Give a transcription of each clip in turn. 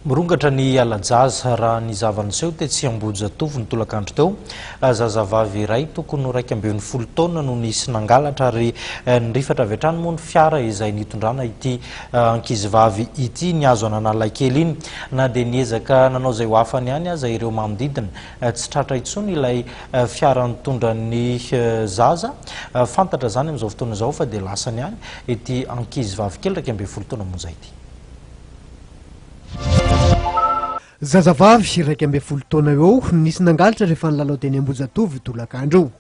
Morongatra ny alajaza raha ny zavaniseho tetsy Ambohijatovo ny tolakandro teo zazavavy iray tokony 2.20 taona no nisy nangalatra ary nirifatra avy hatrany moa ny fiara izay nitondrana ity ankizivavy ity niazo Analakely iny na dia niezaka nanao izay ho afany ihany aza ireo manodidina tsy tratra intsony ilay fiara nitondra ny zaza fantatra zany amin'izao fotoana izao fa dia lasany ihany ity ankizivavy kely 2.20 taona monja ity. Zazavavy 2.20 taona eo nisy nangalatra rehefa nilalao teny Ambohijatovo tolakandro io.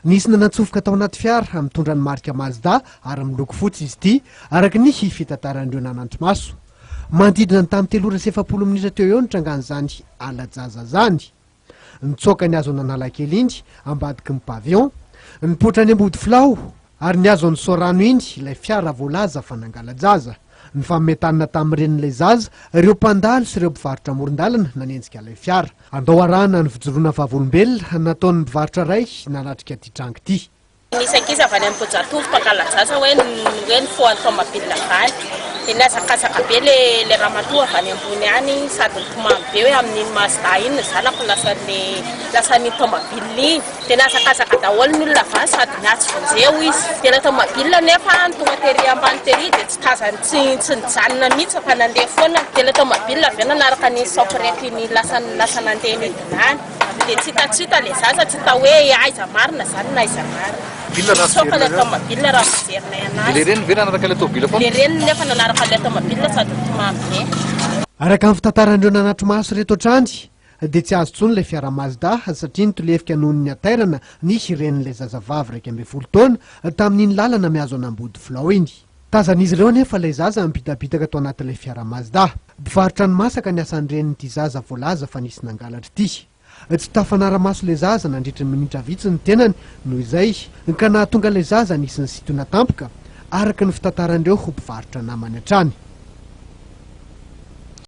Nisy nanatsofoka tao anaty fiara mitondra ny marika Mazda ary miloko fotsy izy ity araka ny fitantaran'ireo nanantry-maso. Manodidina ny tamin'ny 3 ora sy 40 minitra teo eo nitrangany zany alajaza zany. Nitsoaka ny hazo Analakely iny ambadiky ny pavion, nipotra ny Ambodifilao ary niazo ny Sorano iny ilay fiara voalaza fa nangalajaza. Ny fametanana tamin'iren'ilay zaza ireo mpandalo sy ireo mpivarotra amoron-dalana nanenjika ilay fiara. Andao arahana ny fijoroana vavolombelona nataon'ny mpivarotra iray nanatrika ity trango ity. Nisy ankizy avy any Ambohijatovo mpangalajaza hoe ny foan'ny tomobila vany dia niazakazaka be le ramatoa avy any ambony any sady nitomamy be hoe amin'iny Mazda iny ny zanako lasa ny tomobila iny dia niazakazaka daholo ny olona vany sady niatsy vonjeo izy dia ilay tomobila nefa tonga tery ambany tery dia tsy tazany tsy nijanona mihitsy fa nandeha foana dia ilay tomobila avy eo nanaraka ny soprety ny lasa nandeha midinany dia tsy hitatsita ilay zaza tsy hita hoe aiza marina zany na aiza marina. Soka ilay tomobila raha mijerina anazy. Le reny ve nanaraka ilay tomobila foana? Le reny nefa nanaraka ilay tomobila sady nitomamy be. Araka ny fitantaran'ireo nanatry-maso reto hatrany dia tsy azo intsony ilay fiara Mazda satria nitolefika noho ny atairana nisy iren'ilay zazavavy 2.20 taona tamin'iny lalana miazo an'Ambodifilao iny. Tazan'izy ireo nefa ilay zaza mibitabitaka tao anatin'ilay fiara Mazda. Mpivarotra ny masaka ny asan'iren'ity zaza voalaza fa nisy nangalatra ity. Tsy tafanara-maso ilay zaza nandritra ny minitra vitsy ny tenany noho izay ka nahatonga ilay zaza nisy ny situna tampoka araka ny fitantaran'ireo mpivarotra namany hatrany.